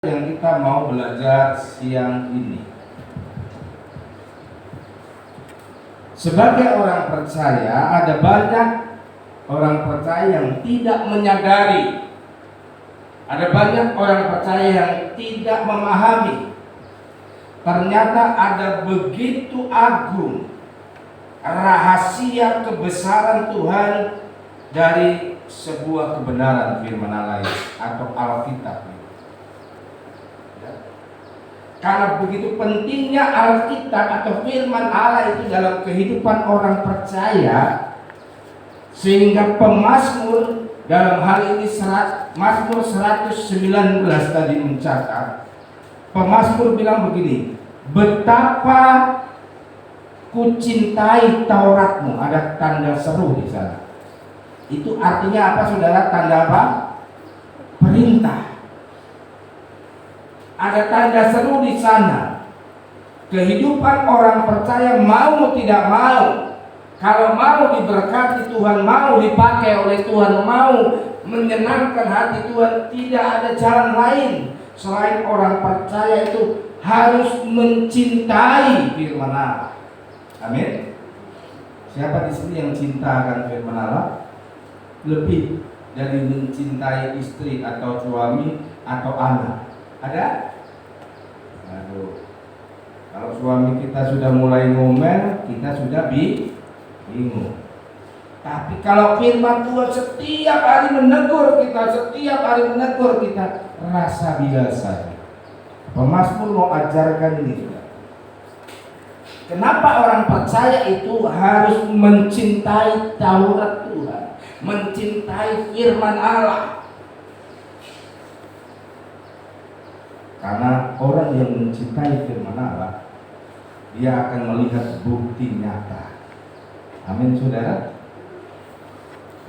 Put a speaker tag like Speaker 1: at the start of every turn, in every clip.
Speaker 1: yang kita mau belajar siang ini. Sebagai orang percaya, ada banyak orang percaya yang tidak menyadari. Ada banyak orang percaya yang tidak memahami. Ternyata ada begitu agung rahasia kebesaran Tuhan dari sebuah kebenaran firman Allah atau Alkitab. Karena begitu pentingnya Alkitab atau firman Allah itu dalam kehidupan orang percaya, sehingga pemazmur dalam hal ini Mazmur 119 tadi mencatat, pemazmur bilang begini, betapa ku cintai Tauratmu. Ada tanda seru di sana. Itu artinya apa, saudara? Tanda apa? Perintah. Ada tanda seru di sana. Kehidupan orang percaya mau tidak mau, kalau mau diberkati Tuhan, mau dipakai oleh Tuhan, mau menyenangkan hati Tuhan, tidak ada jalan lain selain orang percaya itu harus mencintai firman Allah. Amin. Siapa di sini yang cinta akan firman Allah? Lebih dari mencintai istri atau suami atau anak. Ada? Aduh. Kalau suami kita sudah mulai ngomel, kita sudah bingung. Tapi kalau firman Tuhan setiap hari menegur kita, rasa biasa. Pemazmur mau ajarkan ini juga. Kenapa orang percaya itu harus mencintai Taurat Tuhan, mencintai firman Allah? Karena orang yang mencintai firman Allah, dia akan melihat bukti nyata. Amin, saudara.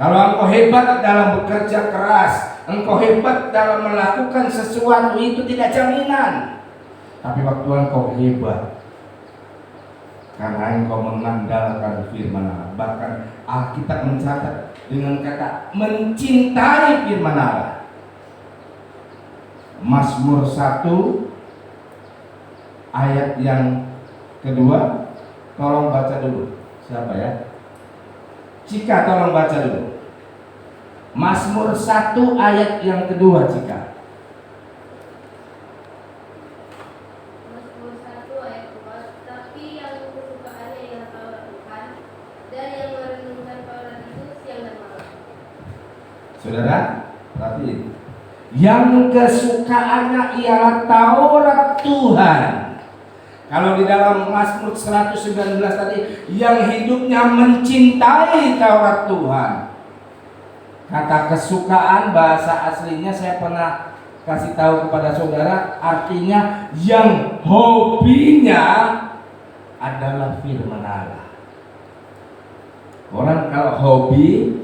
Speaker 1: Kalau engkau hebat dalam bekerja keras, engkau hebat dalam melakukan sesuatu, itu tidak jaminan. Tapi waktu engkau hebat karena engkau mengandalkan firman Allah. Bahkan Alkitab mencatat dengan kata mencintai firman Allah. Mazmur 1 ayat yang kedua, tolong baca dulu. Siapa ya? Cika, tolong baca dulu. Mazmur 1 ayat yang kedua, Cika.
Speaker 2: Mazmur 1 ayat 2, tapi yang kesukaannya ialah Taurat Tuhan, dan yang merenungkan Taurat itu siang dan malam.
Speaker 1: Saudara, perhatiin. Yang kesukaannya ialah Taurat Tuhan. Kalau di dalam Mazmur 119 tadi, yang hidupnya mencintai Taurat Tuhan. Kata kesukaan bahasa aslinya saya pernah kasih tahu kepada saudara, artinya yang hobinya adalah firman Allah. Orang kalau hobi,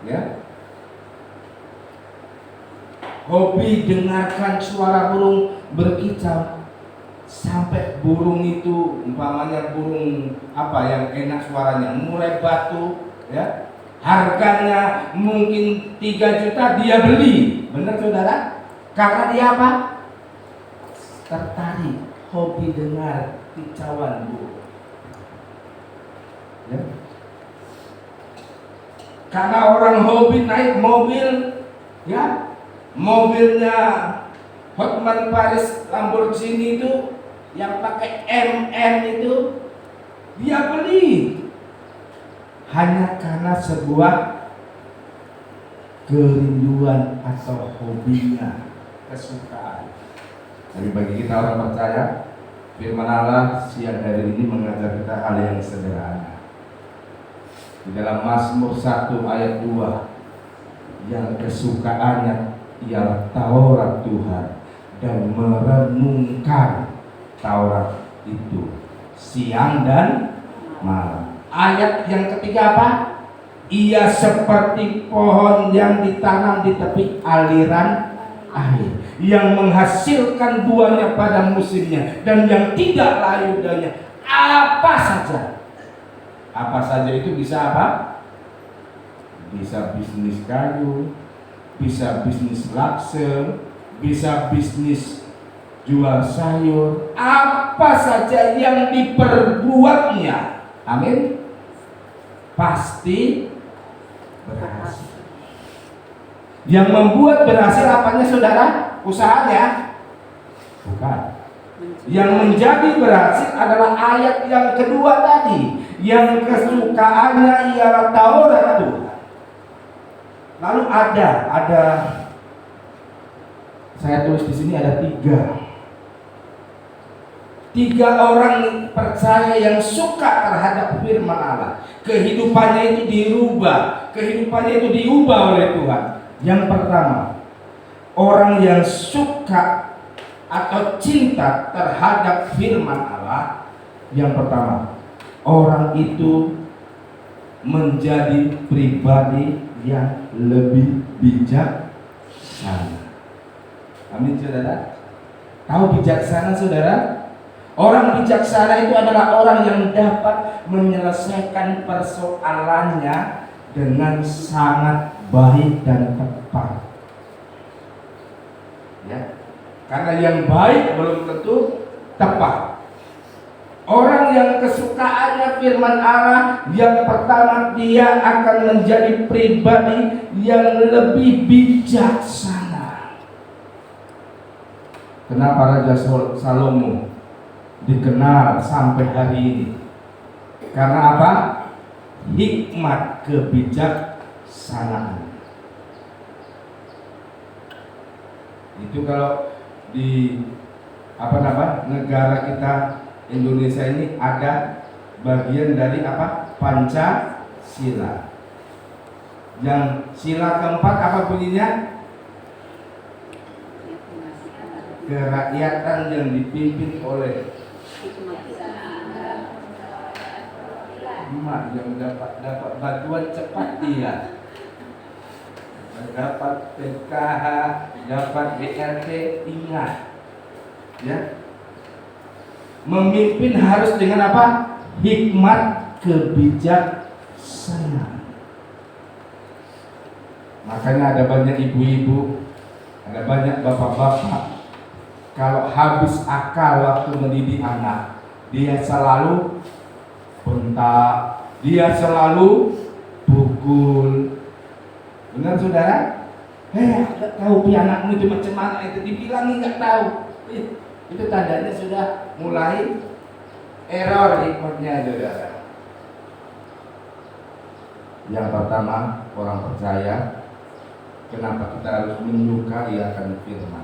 Speaker 1: ya, hobi dengarkan suara burung berkicau, sampai burung itu umpamanya burung apa yang enak suaranya, murai batu, ya, harganya mungkin 3 juta, dia beli. Benar saudara? Karena dia apa? Tertarik, hobi dengar kicauan burung, ya. Karena orang hobi naik mobil, ya, mobilnya Hotman Paris Lamborghini itu yang pakai MM itu, dia beli hanya karena sebuah kerinduan atau hobinya, kesukaan. Tapi bagi kita orang percaya, firman Allah siang hari ini mengajar kita hal yang sederhana. Di dalam Mazmur 1 ayat 2, yang kesukaannya ialah Taurat Tuhan, dan merenungkan Taurat itu siang dan malam. Ayat yang ketiga apa? Ia seperti pohon yang ditanam di tepi aliran air, yang menghasilkan buahnya pada musimnya, dan yang tidak layu danya. Apa saja itu bisa apa? Bisa bisnis kayu, bisa bisnis lakse, bisa bisnis jual sayur, apa saja yang diperbuatnya, amin, pasti berhasil. Yang membuat berhasil apanya saudara? Usahanya? Bukan. Yang menjadi berhasil adalah ayat yang kedua tadi, yang kesukaannya ialah Taurat Tuhan. Lalu ada saya tulis di sini ada tiga orang percaya yang suka terhadap firman Allah. Kehidupannya itu diubah oleh Tuhan. Yang pertama, orang yang suka atau cinta terhadap firman Allah. Yang pertama, orang itu menjadi pribadi yang lebih bijaksana. Amin saudara. Tahu bijaksana saudara? Orang bijaksana itu adalah orang yang dapat menyelesaikan persoalannya dengan sangat baik dan tepat. Ya. Karena yang baik belum tentu tepat. Orang yang kesukaannya firman Allah, yang pertama dia akan menjadi pribadi yang lebih bijaksana. Kenapa Raja Salomo dikenal sampai hari ini? Karena apa? Hikmat kebijaksanaan. Itu kalau di negara kita Indonesia ini ada bagian dari Pancasila. Yang sila keempat apa bunyinya? Kerakyatan yang dipimpin oleh emak yang dapat bantuan cepat dia. Dapat PKH, dapat BLT, ingat ya. Memimpin harus dengan apa? Hikmat kebijaksanaan. Makanya ada banyak ibu-ibu, ada banyak bapak-bapak, kalau habis akal waktu mendidik anak, dia selalu bentak, dia selalu pukul. Benar saudara? Nggak tahu anakmu itu macam mana, itu dibilangin nggak tahu. Itu tandanya sudah mulai error hikmatnya saudara. Yang pertama, orang percaya, kenapa kita harus menyukai akan firman?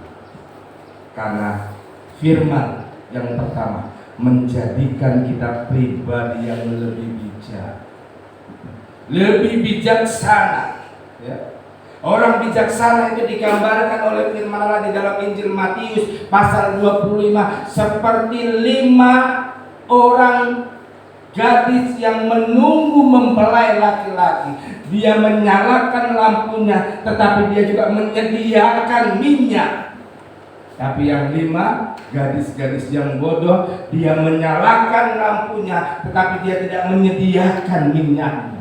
Speaker 1: Karena firman yang pertama menjadikan kita pribadi yang lebih bijak, lebih bijaksana ya. Orang bijaksana itu digambarkan oleh firman Allah di dalam Injil Matius pasal 25 seperti 5 orang gadis yang menunggu mempelai laki-laki. Dia menyalakan lampunya, tetapi dia juga menyediakan minyak. Tapi yang 5 gadis-gadis yang bodoh, dia menyalakan lampunya, tetapi dia tidak menyediakan minyaknya.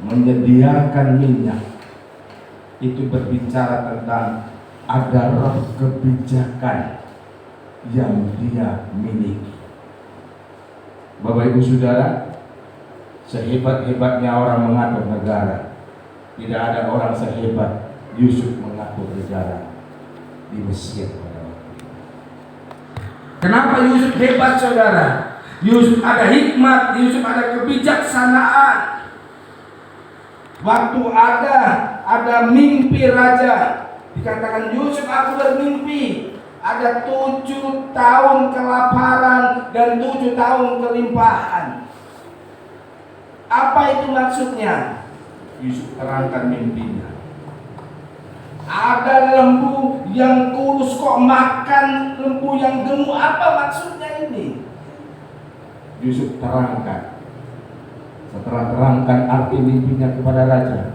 Speaker 1: Menyediakan minyak itu berbicara tentang ada roh kebijakan yang dia miliki. Bapak Ibu Saudara, sehebat-hebatnya orang mengatur negara, tidak ada orang sehebat Yusuf mengatur negara di Mesir pada waktu itu. Kenapa Yusuf hebat saudara? Yusuf ada hikmat, Yusuf ada kebijaksanaan. Waktu ada mimpi raja, dikatakan Yusuf, aku bermimpi ada 7 tahun kelaparan dan 7 tahun kelimpahan. Apa itu maksudnya? Yusuf terangkan mimpinya. Ada lembu yang kurus kok makan lembu yang gemuk, apa maksudnya ini? Yusuf terangkan. Setelah terangkan arti mimpinya kepada raja,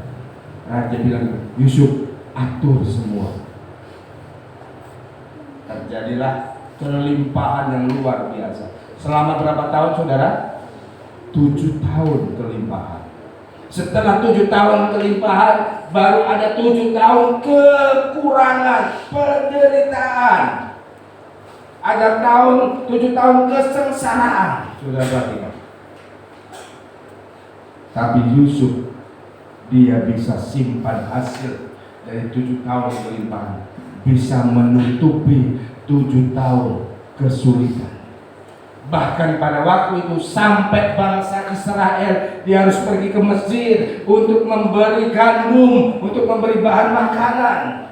Speaker 1: raja bilang, Yusuf atur semua. Terjadilah kelimpahan yang luar biasa. Selama berapa tahun saudara? 7 tahun kelimpahan. Setelah 7 tahun kelimpahan, baru ada 7 tahun kekurangan, penderitaan. Ada 7 tahun kesengsaraan. Sudah perhatikan. Tapi Yusuf, dia bisa simpan hasil dari 7 tahun kelimpahan, bisa menutupi 7 tahun kesulitan. Bahkan pada waktu itu sampai bangsa Israel dia harus pergi ke Mesir untuk memberi gandum, untuk memberi bahan makanan.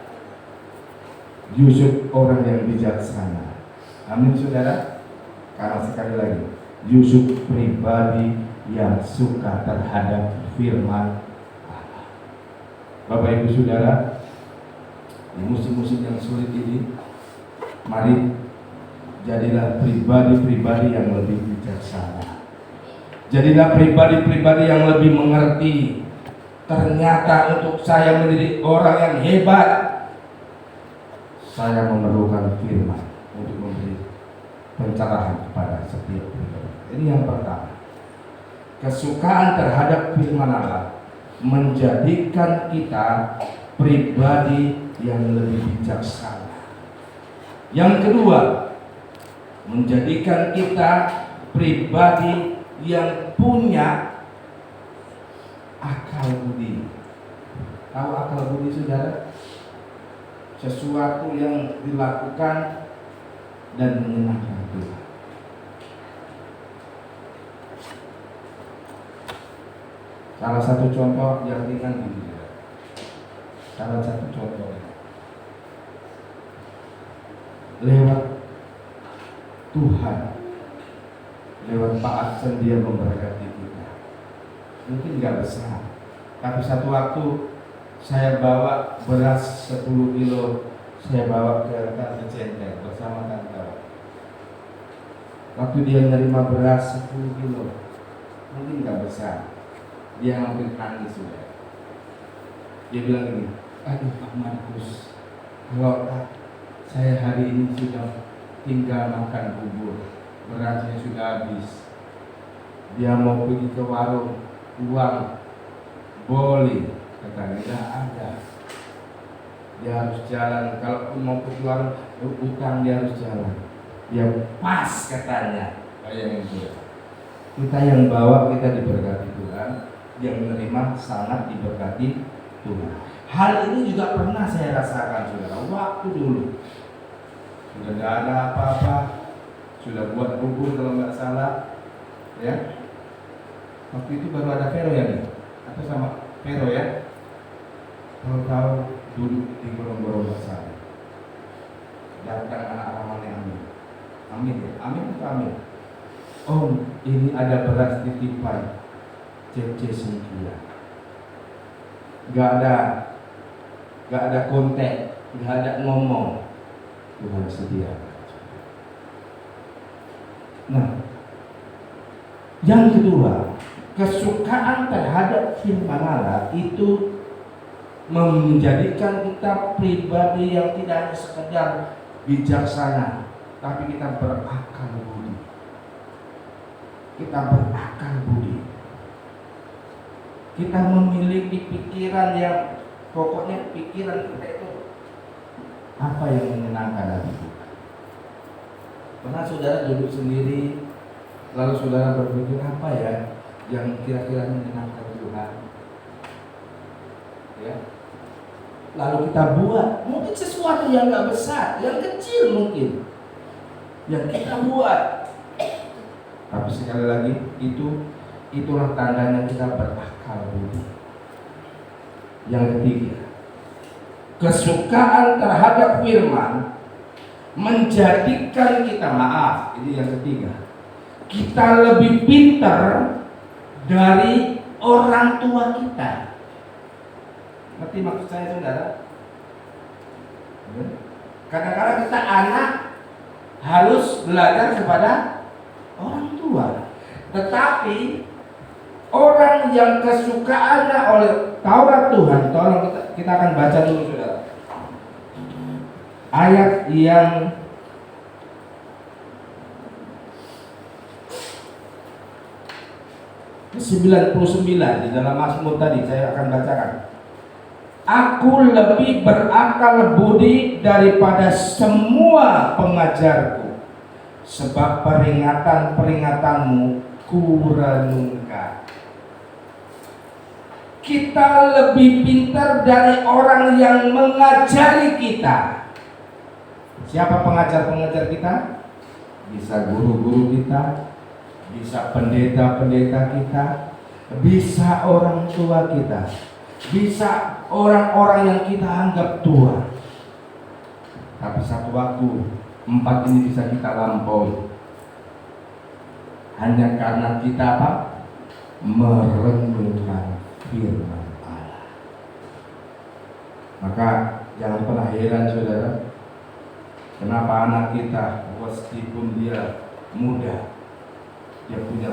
Speaker 1: Yusuf orang yang bijaksana. Amin saudara. Karena sekali lagi Yusuf pribadi yang suka terhadap firman Allah. Bapak ibu saudara, di musim-musim yang sulit ini, mari jadilah pribadi-pribadi yang lebih bijaksana. Jadilah pribadi-pribadi yang lebih mengerti. Ternyata untuk saya menjadi orang yang hebat, saya memerlukan firman untuk memberi pencerahan kepada setiap pribadi. Ini yang pertama. Kesukaan terhadap firman Allah menjadikan kita pribadi yang lebih bijaksana. Yang kedua, menjadikan kita pribadi yang punya akal budi. Tahu akal budi saudara? Sesuatu yang dilakukan dan menyenangkan Tuhan. Salah satu contoh yang ringan ini, salah satu contoh lewat Tuhan, lewat Pak Aksen dia memberkati kita. Mungkin nggak besar, tapi satu waktu saya bawa beras 10 kilo, saya bawa ke Tante Center bersama tante. Waktu dia menerima beras 10 kilo, mungkin nggak besar, dia hampir nangis sudah. Dia bilang gini, aduh Pak Markus, kalau saya hari ini sudah tinggal makan bubur, berasnya sudah habis. Dia mau pergi ke warung, uang boleh, katanya tidak ada. Dia harus jalan, kalau mau pergi warung, utang dia harus jalan. Dia pas katanya, kayak gitu. Kita yang bawa, kita diberkati Tuhan, yang menerima sangat diberkati Tuhan. Hal ini juga pernah saya rasakan saudara, waktu dulu. Sudah tidak ada apa-apa, sudah buat bubur kalau nggak salah, ya. Waktu itu baru ada Vero ya nih, atau sama Vero ya. Tahu-tahu duduk di gorong-gorong bersama. Datang anak ramahnya Amin. Amin ya, Amin itu Amin. Om, ini ada beras titipan CC Sintia. Gak ada kontak, gak ada ngomong. Tuhan sedia. Nah, yang kedua, kesukaan terhadap firman Allah itu menjadikan kita pribadi yang tidak hanya sekedar bijaksana, tapi kita berakal budi. Kita berakal budi. Kita memiliki pikiran yang pokoknya pikiran kita itu apa yang menyenangkan hati kita. Pernah saudara duduk sendiri, lalu saudara berpikir apa ya yang kira-kira menyenangkan Tuhan? Ya. Lalu kita buat, mungkin sesuatu yang nggak besar, yang kecil mungkin, yang kita buat. Tapi sekali lagi itulah tandanya kita berakal budi. Yang ketiga, kesukaan terhadap firman menjadikan kita, maaf, ini yang ketiga, kita lebih pintar dari orang tua kita. Ngerti maksud saya saudara? Kadang-kadang kita anak harus belajar kepada orang tua, tetapi orang yang kesukaannya oleh Taurat Tuhan, tolong kita akan baca dulu saudara. Ayat yang 99 di dalam Mazmur tadi saya akan bacakan. Aku lebih berakal budi daripada semua pengajarku, sebab peringatan-peringatanmu ku renungkan. Kita lebih pintar dari orang yang mengajari kita. Siapa pengajar-pengajar kita? Bisa guru-guru kita, bisa pendeta-pendeta kita, bisa orang tua kita, bisa orang-orang yang kita anggap tua. Tapi satu waktu 4 ini bisa kita lampaui hanya karena kita apa? Merenungkan firman Allah. Maka jangan pernah heran saudara, kenapa anak kita meskipun dia muda, dia punya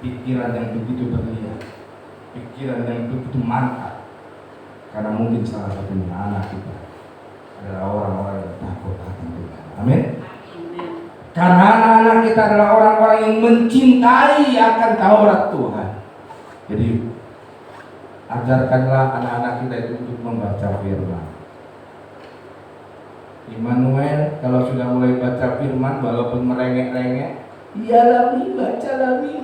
Speaker 1: pikiran yang begitu berlian, pikiran yang begitu mantap. Karena mungkin salah satunya anak kita adalah orang-orang yang takut akan Tuhan. Amin. Karena anak-anak kita adalah orang-orang yang mencintai akan Taurat Tuhan. Jadi ajarkanlah anak-anak kita itu untuk membaca firman. Immanuel kalau sudah mulai baca firman walaupun merengek-rengek, iyalah Mi, baca lagi.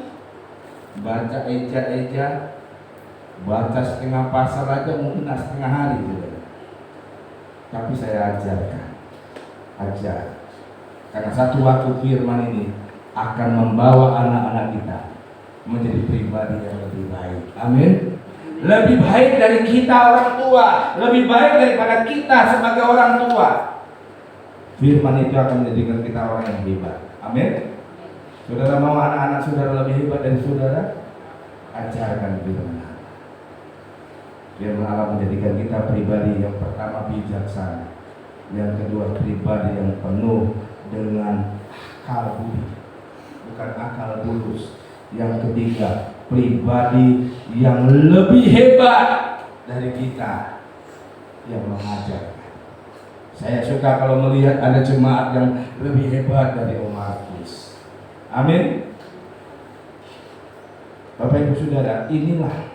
Speaker 1: Baca eja-eja, baca setengah pasal aja mungkin setengah hari gitu. Tapi saya ajarkan, ajar. Karena satu waktu firman ini akan membawa anak-anak kita menjadi pribadi yang lebih baik. Amin. Lebih baik dari kita orang tua, lebih baik daripada kita sebagai orang tua. Firman itu akan menjadikan kita orang yang hebat. Amin. Saudara mau anak-anak saudara lebih hebat dari saudara? Ajarkan firman Allah. Firman Allah menjadikan kita pribadi yang pertama bijaksana, yang kedua pribadi yang penuh dengan akal budi, bukan akal bulus. Yang ketiga, pribadi yang lebih hebat dari kita yang mengajar. Saya suka kalau melihat ada jemaat yang lebih hebat dari Om Markus. Amin. Bapak Ibu Saudara, inilah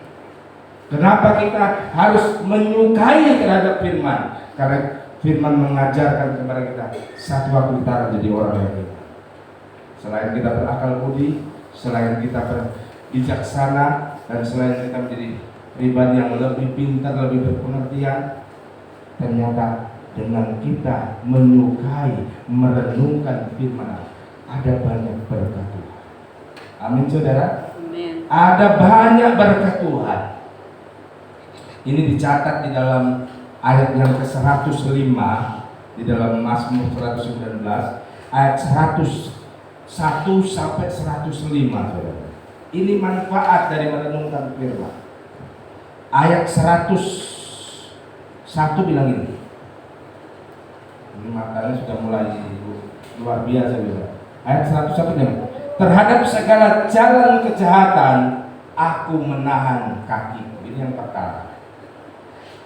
Speaker 1: kenapa kita harus menyukai terhadap firman. Karena firman mengajarkan kepada kita satu waktu kita akan jadi orang yang hebat. Selain kita berakal budi, selain kita bijaksana, dan selain kita menjadi pribadi yang lebih pintar, lebih berpengertian, ternyata dengan kita menyukai, merenungkan firman, ada banyak berkat Tuhan. Amin saudara.
Speaker 3: Amin.
Speaker 1: Ada banyak berkat Tuhan. Ini dicatat di dalam ayat yang ke-105 di dalam Mazmur 119 ayat 101 sampai 105 saudara. Ini manfaat dari merenungkan firman. Ayat 101 bilang ini makanya sudah mulai luar biasa juga. Ayat 101 nya, terhadap segala jalan kejahatan aku menahan kakiku. Ini yang pertama.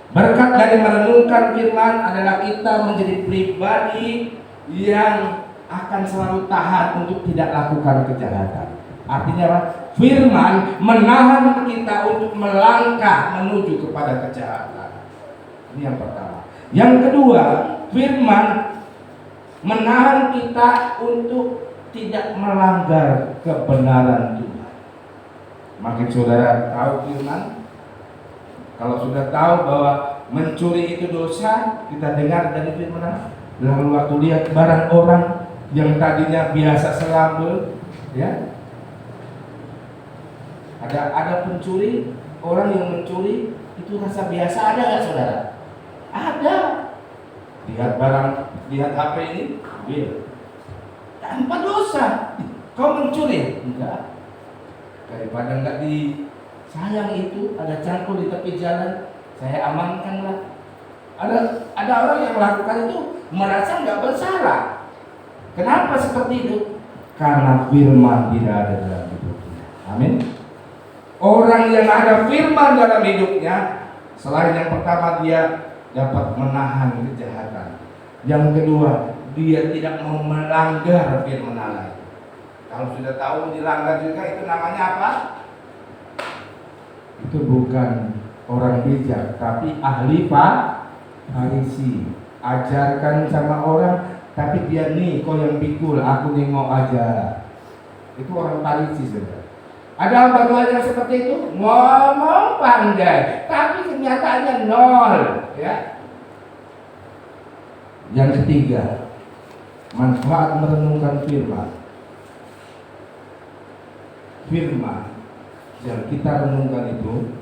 Speaker 1: Berkat dari merenungkan firman adalah kita menjadi pribadi yang akan selalu tahan untuk tidak lakukan kejahatan. Artinya apa? Firman menahan kita untuk melangkah menuju kepada kejahatan. Ini yang pertama. Yang kedua, firman menahan kita untuk tidak melanggar kebenaran Tuhan. Makin saudara tahu firman, kalau sudah tahu bahwa mencuri itu dosa, kita dengar dari firman. Lalu waktu lihat barang orang yang tadinya biasa selambel, ya, ada pencuri, orang yang mencuri itu rasa biasa, ada nggak saudara? Ada. Lihat barang, lihat HP ini, ambil. Tanpa dosa. Kau mencuri? Enggak. Daripada enggak disayang itu, ada cangkul di tepi jalan, saya amankanlah. Ada orang yang melakukan itu merasa enggak bersalah. Kenapa seperti itu? Karena firman tidak ada dalam hidupnya. Amin. Orang yang ada firman dalam hidupnya, selain yang pertama dia dapat menahan kejahatan. Yang kedua, dia tidak mau melanggar firman Allah. Kalau sudah tahu dilanggar juga, itu namanya apa? itu bukan orang bijak, tapi ahli Farisi. Ajarkan sama orang, tapi dia nih kau yang pikul, aku nengok aja. Itu orang Farisi, saudara. Ada hamba Tuhan yang seperti itu, ngomong pandai, tapi kenyataannya nol, ya. Yang ketiga, manfaat merenungkan firman. Firman yang kita renungkan itu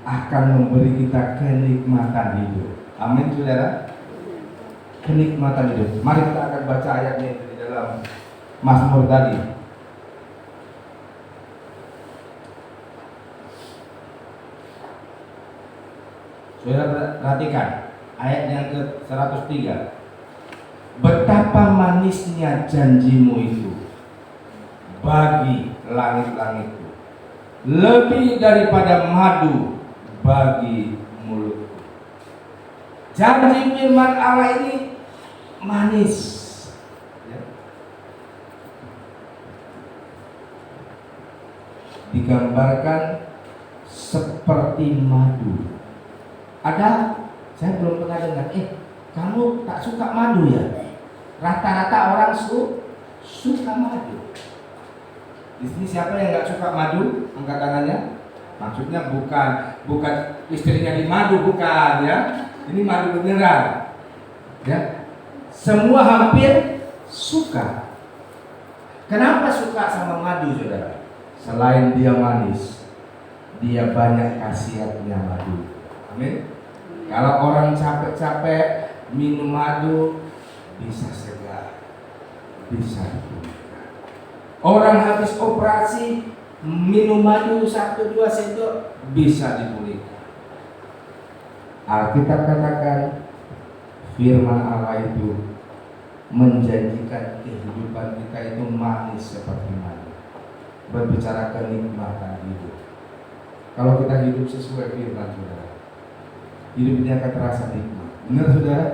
Speaker 1: akan memberi kita kenikmatan hidup. Amin, saudara. Kenikmatan hidup. Mari kita akan baca ayatnya di dalam Mazmur tadi. Saudara perhatikan ayat yang ke-103. Betapa manisnya janjimu itu bagi langit-langitku, lebih daripada madu bagi mulutku. Janji firman Allah ini manis, ya. Digambarkan seperti madu. Ada, saya belum pernah dengar, kamu tak suka madu ya? Rata-rata orang suka madu. Di sini siapa yang nggak suka madu? Angkat tangannya. Maksudnya bukan istrinya di madu, bukan, ya. Ini madu beneran, ya. Semua hampir suka. Kenapa suka sama madu, saudara? Selain dia manis, dia banyak khasiatnya madu. Amin. Kalau orang capek-capek minum madu, bisa segar, bisa dipulihkan. Orang habis operasi minum madu 1-2 sendok, bisa dipulihkan. Alkitab katakan firman Allah itu menjanjikan kehidupan kita itu manis seperti madu. Berbicara kenikmatan hidup. Kalau kita hidup sesuai firman, saudara, hidupnya akan terasa nikmat. Benar, saudara?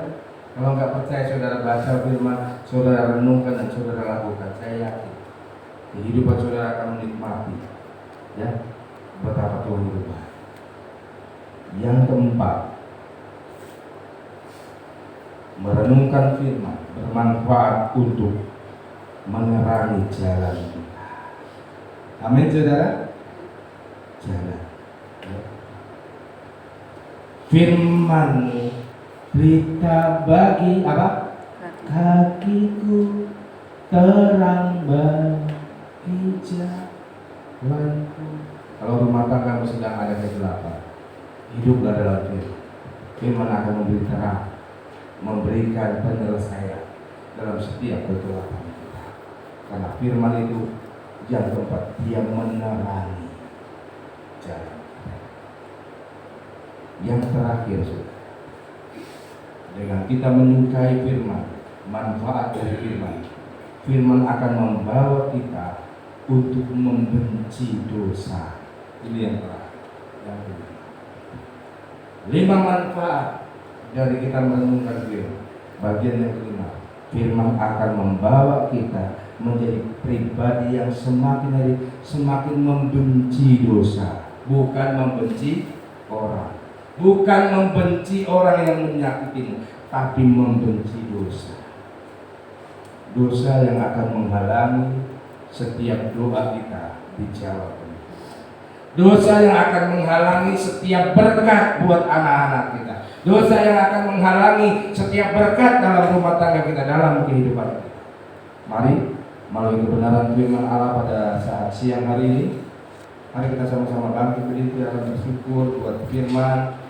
Speaker 1: Kalau nggak percaya, saudara baca firman, saudara renungkan dan saudara lakukan. Saya yakin kehidupan saudara akan menikmati, ya, betapa Tuhan itu baik. Yang keempat, merenungkan firman bermanfaat untuk menerangi jalan kita. Amin, saudara. Jalan, ya. Firman-Mu berita bagi apa? Kakiku, terang bagi jalanku. Kalau rumah tanggamu sedang ada kegelapan, hiduplah dalam firman. Firman akan memberi terang, memberikan penyelesaian dalam setiap kegelapan kita. Karena firman itu yang keempat, dia menerangi jalan. Yang terakhir, saudara, dengan kita menyukai firman, manfaat dari firman, firman akan membawa kita untuk membenci dosa. Ini yang terakhir, yang kelima. 5 manfaat dari kita merenungkan firman. Bagian yang kelima, firman akan membawa kita menjadi pribadi yang semakin hari semakin membenci dosa, bukan membenci orang. Bukan membenci orang yang menyakitimu, tapi membenci dosa. Dosa yang akan menghalangi setiap doa kita dijawab. Dosa yang akan menghalangi setiap berkat buat anak-anak kita. Dosa yang akan menghalangi setiap berkat dalam rumah tangga kita, dalam kehidupan kita. Mari melalui kebenaran firman Allah pada saat siang hari ini, mari kita sama-sama bangkit berdiri dalam bersyukur buat firman